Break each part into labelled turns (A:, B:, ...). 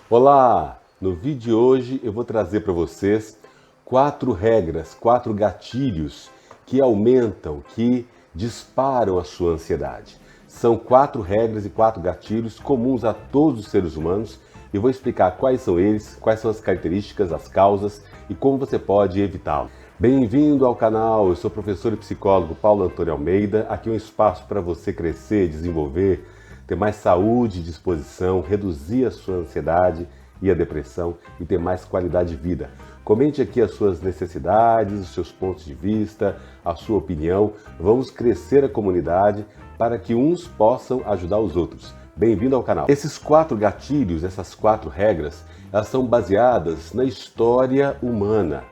A: Olá! No vídeo de hoje eu vou trazer para vocês 4 regras, 4 gatilhos que aumentam, que disparam a sua ansiedade. São 4 regras e 4 gatilhos comuns a todos os seres humanos e vou explicar quais são eles, quais são as características, as causas e como você pode evitá-los. Bem-vindo ao canal, eu sou o professor e psicólogo Paulo Antônio Almeida. Aqui é um espaço para você crescer, desenvolver, ter mais saúde e disposição, reduzir a sua ansiedade e a depressão e ter mais qualidade de vida. Comente aqui as suas necessidades, os seus pontos de vista, a sua opinião. Vamos crescer a comunidade para que uns possam ajudar os outros. Bem-vindo ao canal. Esses 4 gatilhos, essas 4 regras, elas são baseadas na história humana.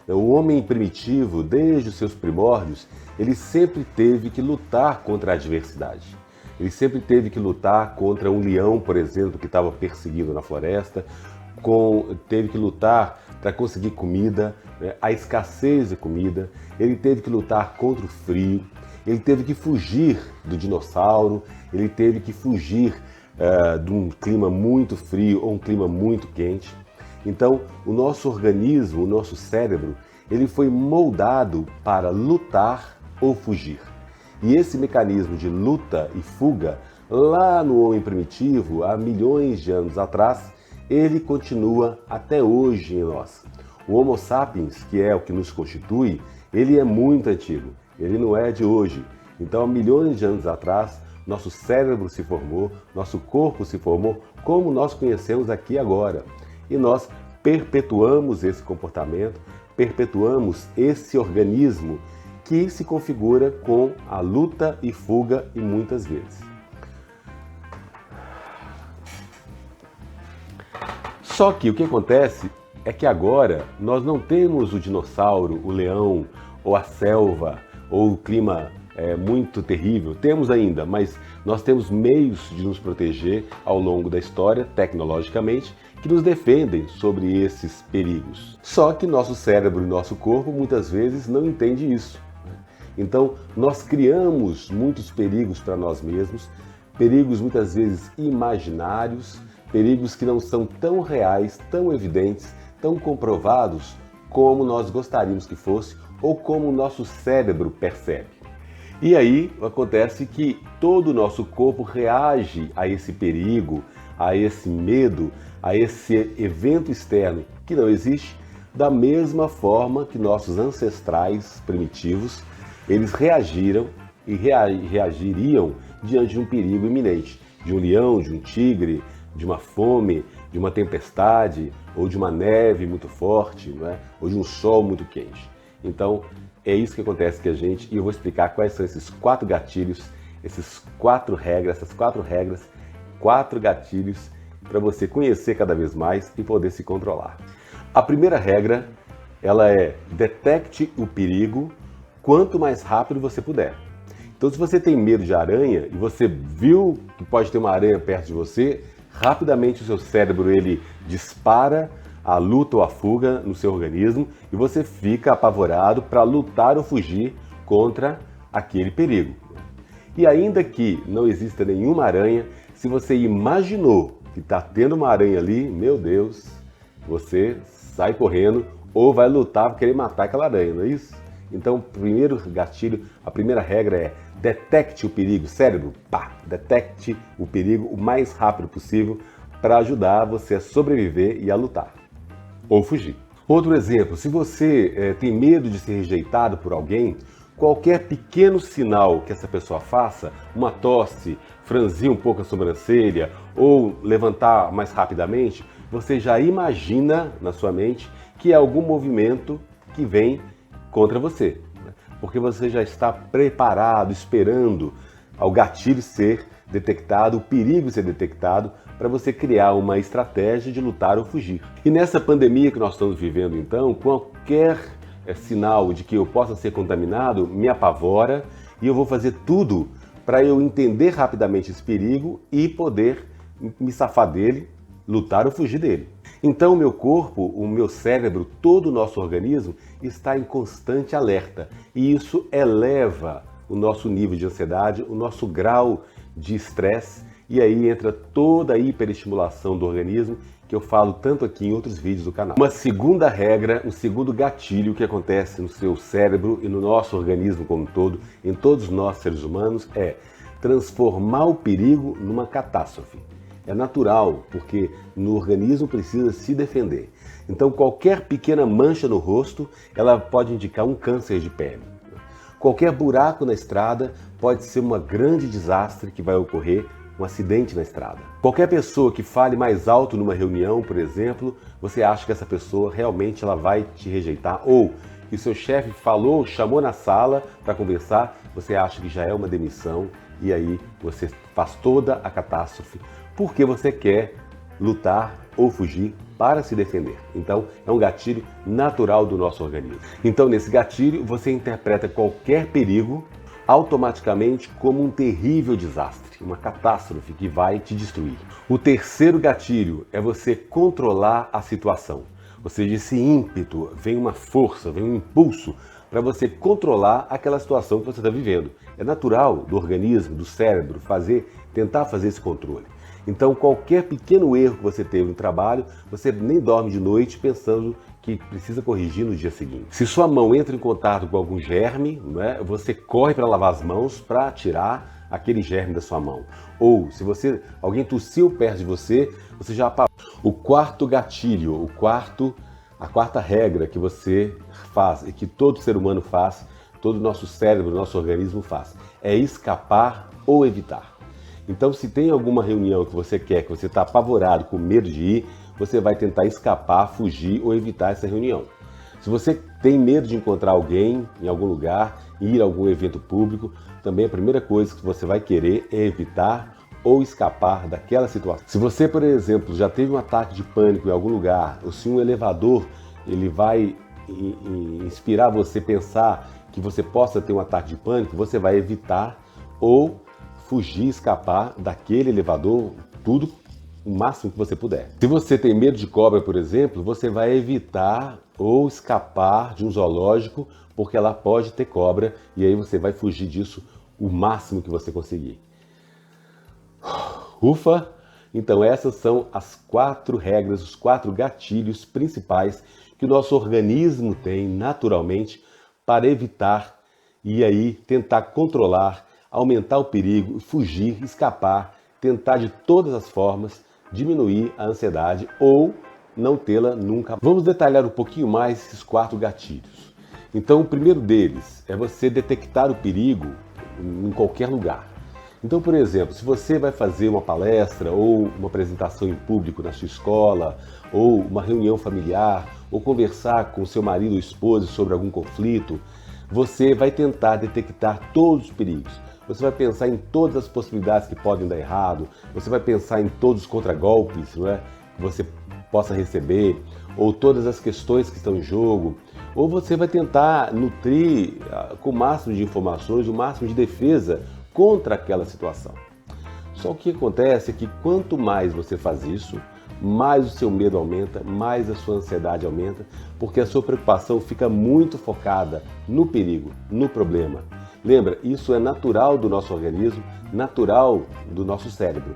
A: O homem primitivo, desde os seus primórdios, ele sempre teve que lutar contra a adversidade. Ele sempre teve que lutar contra um leão, por exemplo, que estava perseguindo na floresta, teve que lutar para conseguir comida, né? A escassez de comida, ele teve que lutar contra o frio, ele teve que fugir do dinossauro, ele teve que fugir de um clima muito frio ou um clima muito quente. Então, o nosso organismo, o nosso cérebro, ele foi moldado para lutar ou fugir. E esse mecanismo de luta e fuga, lá no homem primitivo, há milhões de anos atrás, ele continua até hoje em nós. O Homo sapiens, que é o que nos constitui, ele é muito antigo, ele não é de hoje. Então, há milhões de anos atrás, nosso cérebro se formou, nosso corpo se formou, como nós conhecemos aqui agora. E nós perpetuamos esse comportamento, perpetuamos esse organismo que se configura com a luta e fuga e muitas vezes. Só que o que acontece é que agora nós não temos o dinossauro, o leão, ou a selva, ou o clima muito terrível. Temos ainda, mas nós temos meios de nos proteger ao longo da história, tecnologicamente, que nos defendem sobre esses perigos. Só que nosso cérebro e nosso corpo muitas vezes não entendem isso. Então, nós criamos muitos perigos para nós mesmos, perigos muitas vezes imaginários, perigos que não são tão reais, tão evidentes, tão comprovados como nós gostaríamos que fosse ou como o nosso cérebro percebe. E aí acontece que todo o nosso corpo reage a esse perigo, a esse medo, a esse evento externo que não existe, da mesma forma que nossos ancestrais primitivos eles reagiram e reagiriam diante de um perigo iminente, de um leão, de um tigre, de uma fome, de uma tempestade, ou de uma neve muito forte, não é? Ou de um sol muito quente. Então, é isso que acontece com a gente, e eu vou explicar quais são esses 4 gatilhos, essas 4 regras, 4 gatilhos para você conhecer cada vez mais e poder se controlar. A primeira regra, ela é: detecte o perigo quanto mais rápido você puder. Então, se você tem medo de aranha e você viu que pode ter uma aranha perto de você, rapidamente o seu cérebro ele dispara a luta ou a fuga no seu organismo e você fica apavorado para lutar ou fugir contra aquele perigo. E ainda que não exista nenhuma aranha, se você imaginou que está tendo uma aranha ali, meu Deus, você sai correndo ou vai lutar para querer matar aquela aranha, não é isso? Então, o primeiro gatilho, a primeira regra é: detecte o perigo. Cérebro, detecte o perigo o mais rápido possível para ajudar você a sobreviver e a lutar ou fugir. Outro exemplo, se você tem medo de ser rejeitado por alguém, qualquer pequeno sinal que essa pessoa faça, uma tosse, franzir um pouco a sobrancelha ou levantar mais rapidamente, você já imagina na sua mente que é algum movimento que vem contra você, porque você já está preparado, esperando ao gatilho ser detectado, o perigo ser detectado, para você criar uma estratégia de lutar ou fugir. E nessa pandemia que nós estamos vivendo, então, qualquer sinal de que eu possa ser contaminado me apavora e eu vou fazer tudo para eu entender rapidamente esse perigo e poder me safar dele, lutar ou fugir dele. Então, o meu corpo, o meu cérebro, todo o nosso organismo está em constante alerta e isso eleva o nosso nível de ansiedade, o nosso grau de estresse, e aí entra toda a hiperestimulação do organismo que eu falo tanto aqui em outros vídeos do canal. Uma segunda regra, um segundo gatilho que acontece no seu cérebro e no nosso organismo como um todo, em todos nós seres humanos, é transformar o perigo numa catástrofe. É natural, porque no organismo precisa se defender. Então qualquer pequena mancha no rosto, ela pode indicar um câncer de pele. Qualquer buraco na estrada pode ser um grande desastre que vai ocorrer, um acidente na estrada. Qualquer pessoa que fale mais alto numa reunião, por exemplo, você acha que essa pessoa realmente ela vai te rejeitar, ou que o seu chefe falou, chamou na sala para conversar, você acha que já é uma demissão e aí você faz toda a catástrofe porque você quer lutar ou fugir para se defender. Então, é um gatilho natural do nosso organismo. Então, nesse gatilho, você interpreta qualquer perigo automaticamente como um terrível desastre, uma catástrofe que vai te destruir. O terceiro gatilho é você controlar a situação. Ou seja, esse ímpeto, vem uma força, vem um impulso para você controlar aquela situação que você está vivendo. É natural do organismo, do cérebro, tentar fazer esse controle. Então, qualquer pequeno erro que você teve no trabalho, você nem dorme de noite pensando que precisa corrigir no dia seguinte. Se sua mão entra em contato com algum germe, né, você corre para lavar as mãos para tirar aquele germe da sua mão. Ou se alguém tossiu perto de você, você já apagou. O quarto gatilho, a quarta regra que você faz e que todo ser humano faz, todo o nosso cérebro, nosso organismo faz, é escapar ou evitar. Então, se tem alguma reunião que você quer, que você está apavorado, com medo de ir, você vai tentar escapar, fugir ou evitar essa reunião. Se você tem medo de encontrar alguém em algum lugar, ir a algum evento público, também a primeira coisa que você vai querer é evitar ou escapar daquela situação. Se você, por exemplo, já teve um ataque de pânico em algum lugar, ou se um elevador ele vai inspirar você a pensar que você possa ter um ataque de pânico, você vai evitar ou fugir, escapar daquele elevador, tudo o máximo que você puder. Se você tem medo de cobra, por exemplo, você vai evitar ou escapar de um zoológico, porque ela pode ter cobra, e aí você vai fugir disso o máximo que você conseguir. Ufa! Então essas são as 4 regras, os 4 gatilhos principais que o nosso organismo tem naturalmente para evitar e aí tentar controlar, aumentar o perigo, fugir, escapar, tentar de todas as formas diminuir a ansiedade ou não tê-la nunca. Vamos detalhar um pouquinho mais esses 4 gatilhos. Então, o primeiro deles é você detectar o perigo em qualquer lugar. Então, por exemplo, se você vai fazer uma palestra ou uma apresentação em público na sua escola, ou uma reunião familiar, ou conversar com seu marido ou esposa sobre algum conflito, você vai tentar detectar todos os perigos. Você vai pensar em todas as possibilidades que podem dar errado, você vai pensar em todos os contragolpes, não é, que você possa receber, ou todas as questões que estão em jogo, ou você vai tentar nutrir com o máximo de informações, o máximo de defesa contra aquela situação. Só que o que acontece é que quanto mais você faz isso, mais o seu medo aumenta, mais a sua ansiedade aumenta, porque a sua preocupação fica muito focada no perigo, no problema. Lembra, isso é natural do nosso organismo, natural do nosso cérebro.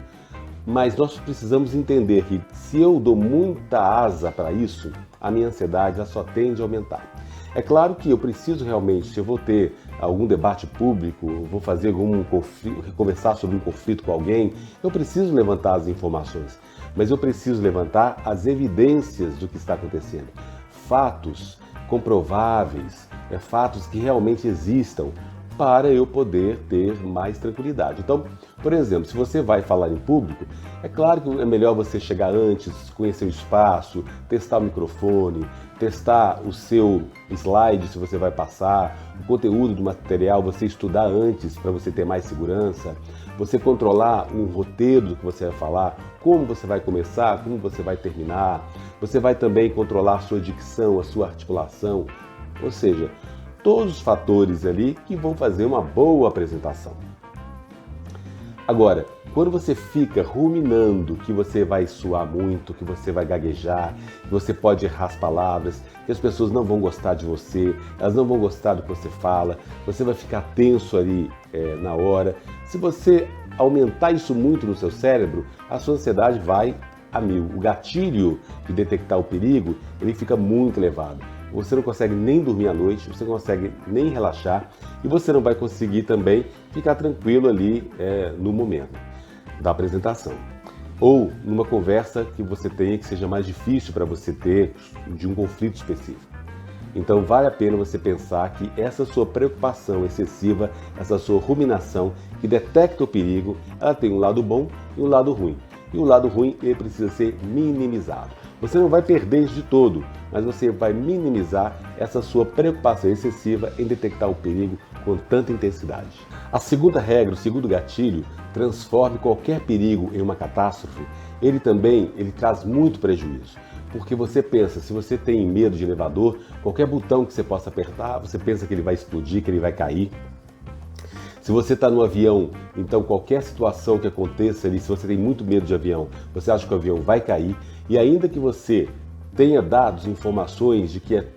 A: Mas nós precisamos entender que se eu dou muita asa para isso, a minha ansiedade já só tende a aumentar. É claro que eu preciso realmente, se eu vou ter algum debate público, vou fazer algum conflito, conversar sobre um conflito com alguém, eu preciso levantar as informações, mas eu preciso levantar as evidências do que está acontecendo. Fatos comprováveis, fatos que realmente existam, para eu poder ter mais tranquilidade. Então, por exemplo, se você vai falar em público, é claro que é melhor você chegar antes, conhecer o espaço, testar o microfone, testar o seu slide se você vai passar, o conteúdo do material, você estudar antes para você ter mais segurança, você controlar um roteiro do que você vai falar, como você vai começar, como você vai terminar, você vai também controlar a sua dicção, a sua articulação, ou seja, todos os fatores ali que vão fazer uma boa apresentação. Agora, quando você fica ruminando que você vai suar muito, que você vai gaguejar, que você pode errar as palavras, que as pessoas não vão gostar de você, elas não vão gostar do que você fala, você vai ficar tenso ali na hora. Se você aumentar isso muito no seu cérebro, a sua ansiedade vai a mil. O gatilho de detectar o perigo, ele fica muito elevado. Você não consegue nem dormir à noite, você não consegue nem relaxar e você não vai conseguir também ficar tranquilo ali no momento da apresentação. Ou numa conversa que você tenha que seja mais difícil para você ter de um conflito específico. Então vale a pena você pensar que essa sua preocupação excessiva, essa sua ruminação que detecta o perigo, ela tem um lado bom e um lado ruim. E o lado ruim ele precisa ser minimizado. Você não vai perder isso de todo, mas você vai minimizar essa sua preocupação excessiva em detectar o perigo com tanta intensidade. A segunda regra, o segundo gatilho, transforme qualquer perigo em uma catástrofe. Ele traz muito prejuízo. Porque você pensa, se você tem medo de elevador, qualquer botão que você possa apertar, você pensa que ele vai explodir, que ele vai cair. Se você está no avião, então qualquer situação que aconteça ali, se você tem muito medo de avião, você acha que o avião vai cair. E ainda que você tenha dados, informações de que é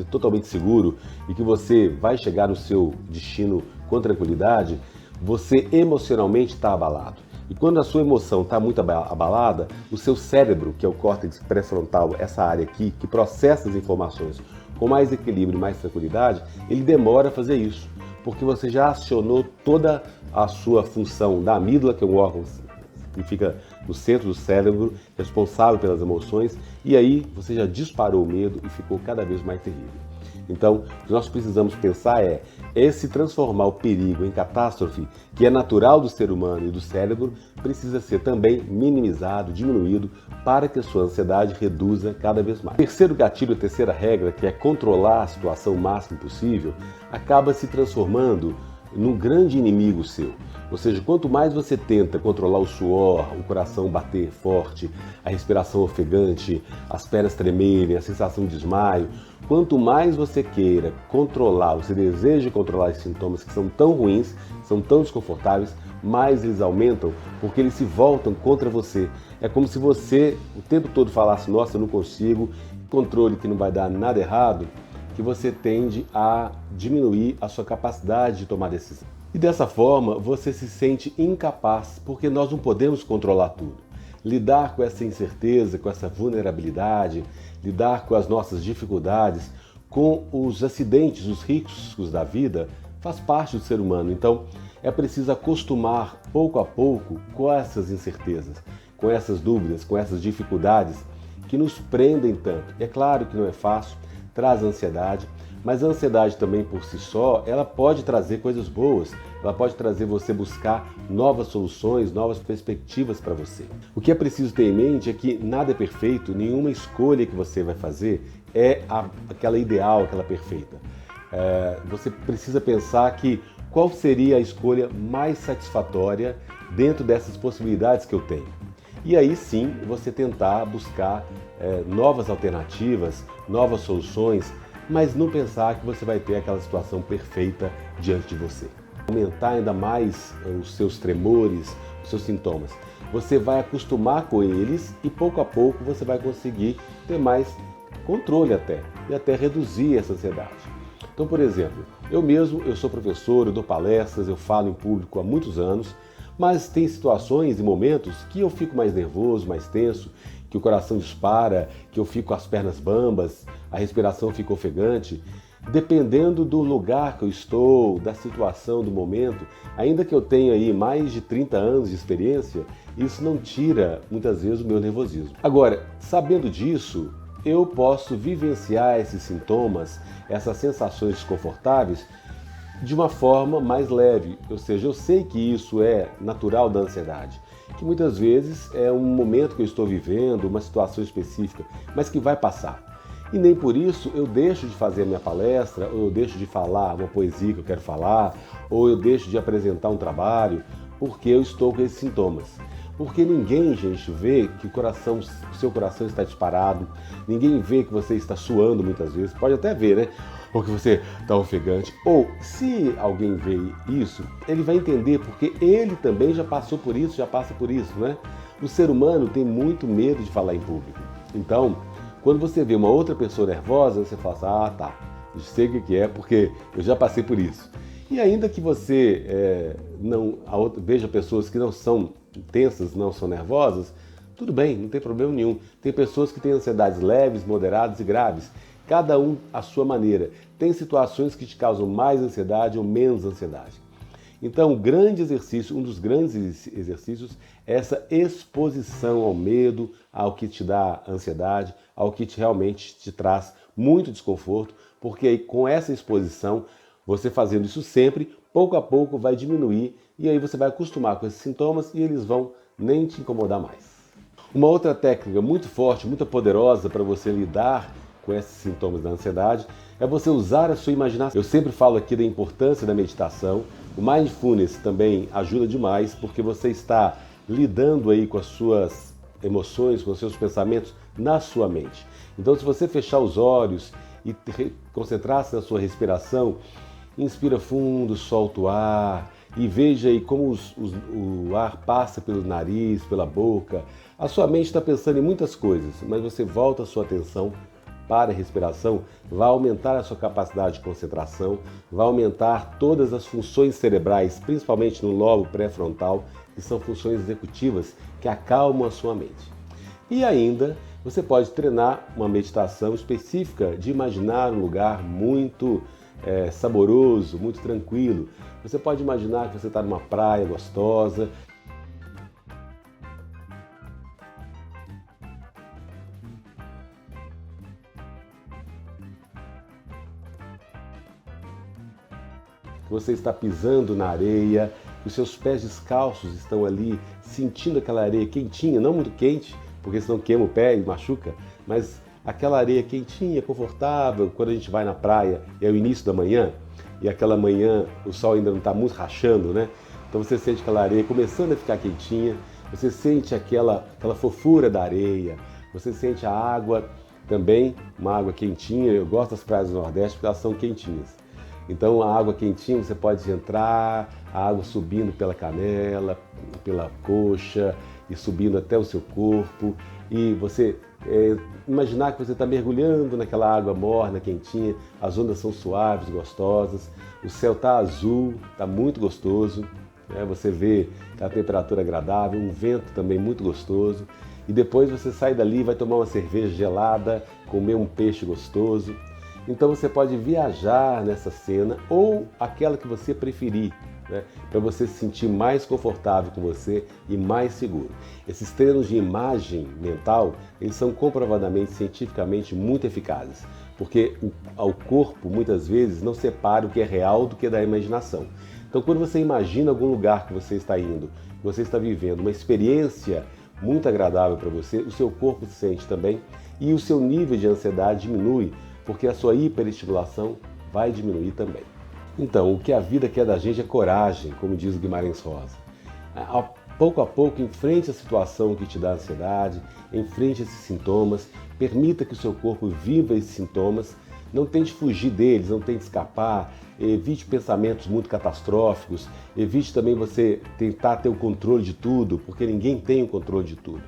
A: totalmente seguro e que você vai chegar no seu destino com tranquilidade, você emocionalmente está abalado. E quando a sua emoção está muito abalada, o seu cérebro, que é o córtex pré-frontal, essa área aqui, que processa as informações com mais equilíbrio e mais tranquilidade, ele demora a fazer isso, porque você já acionou toda a sua função da amígdala, que é um órgão que fica no centro do cérebro, responsável pelas emoções, e aí você já disparou o medo e ficou cada vez mais terrível. Então, o que nós precisamos pensar é esse transformar o perigo em catástrofe, que é natural do ser humano e do cérebro, precisa ser também minimizado, diminuído, para que a sua ansiedade reduza cada vez mais. O terceiro gatilho, a terceira regra, que é controlar a situação o máximo possível, acaba se transformando num grande inimigo seu. Ou seja, quanto mais você tenta controlar o suor, o coração bater forte, a respiração ofegante, as pernas tremerem, a sensação de desmaio, quanto mais você queira controlar, você deseja controlar esses sintomas que são tão ruins, são tão desconfortáveis, mais eles aumentam porque eles se voltam contra você. É como se você o tempo todo falasse, nossa, eu não consigo, controle que não vai dar nada errado, que você tende a diminuir a sua capacidade de tomar decisão. E dessa forma, você se sente incapaz, porque nós não podemos controlar tudo. Lidar com essa incerteza, com essa vulnerabilidade, lidar com as nossas dificuldades, com os acidentes, os riscos da vida, faz parte do ser humano. Então, é preciso acostumar pouco a pouco com essas incertezas, com essas dúvidas, com essas dificuldades que nos prendem tanto. É claro que não é fácil, traz ansiedade, mas a ansiedade também por si só, ela pode trazer coisas boas, ela pode trazer você buscar novas soluções, novas perspectivas para você. O que é preciso ter em mente é que nada é perfeito, nenhuma escolha que você vai fazer é aquela ideal, aquela perfeita. Você precisa pensar que qual seria a escolha mais satisfatória dentro dessas possibilidades que eu tenho. E aí sim, você tentar buscar novas alternativas, novas soluções, mas não pensar que você vai ter aquela situação perfeita diante de você. Aumentar ainda mais os seus tremores, os seus sintomas. Você vai acostumar com eles e pouco a pouco você vai conseguir ter mais controle e até reduzir essa ansiedade. Então, por exemplo, eu sou professor, eu dou palestras, eu falo em público há muitos anos, mas tem situações e momentos que eu fico mais nervoso, mais tenso, que o coração dispara, que eu fico com as pernas bambas, a respiração fica ofegante. Dependendo do lugar que eu estou, da situação, do momento, ainda que eu tenha aí mais de 30 anos de experiência, isso não tira muitas vezes o meu nervosismo. Agora, sabendo disso, eu posso vivenciar esses sintomas, essas sensações desconfortáveis, de uma forma mais leve, ou seja, eu sei que isso é natural da ansiedade, que muitas vezes é um momento que eu estou vivendo, uma situação específica, mas que vai passar. E nem por isso eu deixo de fazer a minha palestra, ou eu deixo de falar uma poesia que eu quero falar, ou eu deixo de apresentar um trabalho, porque eu estou com esses sintomas. Porque ninguém, gente, vê que o seu coração está disparado, ninguém vê que você está suando muitas vezes, pode até ver, né? Ou que você está ofegante. Ou, se alguém vê isso, ele vai entender, porque ele também já passou por isso, já passa por isso, né? O ser humano tem muito medo de falar em público. Então, quando você vê uma outra pessoa nervosa, você fala assim, ah, tá, sei o que é, porque eu já passei por isso. E ainda que você veja pessoas que não são tensas, não são nervosas, tudo bem, não tem problema nenhum. Tem pessoas que têm ansiedades leves, moderadas e graves, cada um à sua maneira. Tem situações que te causam mais ansiedade ou menos ansiedade. Então, o grande exercício, um dos grandes exercícios é essa exposição ao medo, ao que te dá ansiedade, ao que realmente te traz muito desconforto, porque aí com essa exposição, você fazendo isso sempre, pouco a pouco vai diminuir e aí você vai acostumar com esses sintomas e eles vão nem te incomodar mais. Uma outra técnica muito forte, muito poderosa para você lidar com esses sintomas da ansiedade é você usar a sua imaginação. Eu sempre falo aqui da importância da meditação. O Mindfulness também ajuda demais porque você está lidando aí com as suas emoções, com os seus pensamentos na sua mente. Então, se você fechar os olhos e concentrar-se na sua respiração, inspira fundo, solta o ar e veja aí como o ar passa pelo nariz, pela boca. A sua mente está pensando em muitas coisas, mas você volta a sua atenção para a respiração, vai aumentar a sua capacidade de concentração, vai aumentar todas as funções cerebrais, principalmente no lobo pré-frontal, que são funções executivas que acalmam a sua mente. E ainda, você pode treinar uma meditação específica de imaginar um lugar muito saboroso, muito tranquilo. Você pode imaginar que você está numa praia gostosa, que você está pisando na areia, que os seus pés descalços estão ali sentindo aquela areia quentinha, não muito quente, porque senão queima o pé e machuca, mas aquela areia quentinha, confortável, quando a gente vai na praia, é o início da manhã, e aquela manhã o sol ainda não está muito rachando, né? Então você sente aquela areia começando a ficar quentinha, você sente aquela fofura da areia, você sente a água também, uma água quentinha. Eu gosto das praias do Nordeste porque elas são quentinhas. Então a água quentinha, você pode entrar, a água subindo pela canela, pela coxa e subindo até o seu corpo, e você imaginar que você está mergulhando naquela água morna, quentinha, as ondas são suaves, gostosas, o céu está azul, está muito gostoso, né? Você vê a temperatura agradável, um vento também muito gostoso, e depois você sai dali, vai tomar uma cerveja gelada, comer um peixe gostoso. Então você pode viajar nessa cena ou aquela que você preferir, né, para você se sentir mais confortável com você e mais seguro. Esses treinos de imagem mental, eles são comprovadamente, cientificamente muito eficazes, porque o corpo muitas vezes não separa o que é real do que é da imaginação. Então quando você imagina algum lugar que você está indo, que você está vivendo, uma experiência muito agradável para você, o seu corpo se sente também e o seu nível de ansiedade diminui, porque a sua hiperestimulação vai diminuir também. Então, o que a vida quer da gente é coragem, como diz o Guimarães Rosa. Pouco a pouco, enfrente a situação que te dá ansiedade, enfrente esses sintomas, permita que o seu corpo viva esses sintomas, não tente fugir deles, não tente escapar, evite pensamentos muito catastróficos, evite também você tentar ter o controle de tudo, porque ninguém tem o controle de tudo.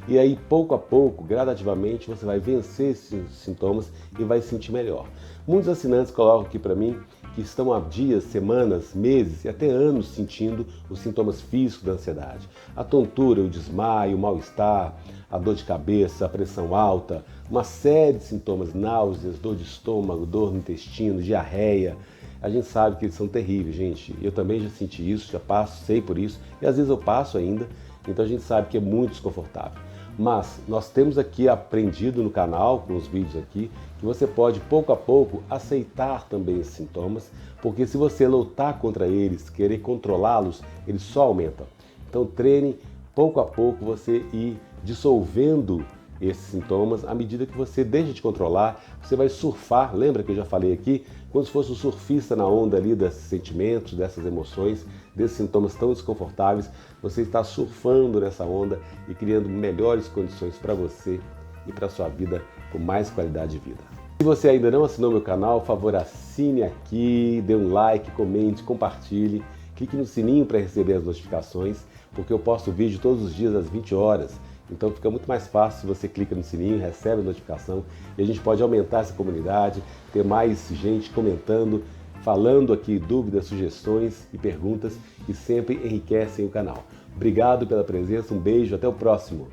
A: E aí, pouco a pouco, gradativamente, você vai vencer esses sintomas e vai se sentir melhor. Muitos assinantes colocam aqui para mim que estão há dias, semanas, meses e até anos sentindo os sintomas físicos da ansiedade. A tontura, o desmaio, o mal-estar, a dor de cabeça, a pressão alta, uma série de sintomas, náuseas, dor de estômago, dor no intestino, diarreia. A gente sabe que eles são terríveis, gente. Eu também já senti isso, já passo, sei por isso, e às vezes eu passo ainda, então a gente sabe que é muito desconfortável. Mas nós temos aqui aprendido no canal, com os vídeos aqui, que você pode pouco a pouco aceitar também esses sintomas, porque se você lutar contra eles, querer controlá-los, eles só aumentam. Então treine pouco a pouco você ir dissolvendo esses sintomas. À medida que você deixa de controlar, você vai surfar, lembra que eu já falei aqui, como se fosse um surfista na onda ali desses sentimentos, dessas emoções, desses sintomas tão desconfortáveis. Você está surfando nessa onda e criando melhores condições para você e para a sua vida com mais qualidade de vida. Se você ainda não assinou meu canal, por favor, assine aqui, dê um like, comente, compartilhe, clique no sininho para receber as notificações, porque eu posto vídeo todos os dias às 20 horas. Então fica muito mais fácil se você clica no sininho, recebe a notificação e a gente pode aumentar essa comunidade, ter mais gente comentando, falando aqui dúvidas, sugestões e perguntas que sempre enriquecem o canal. Obrigado pela presença, um beijo, até o próximo!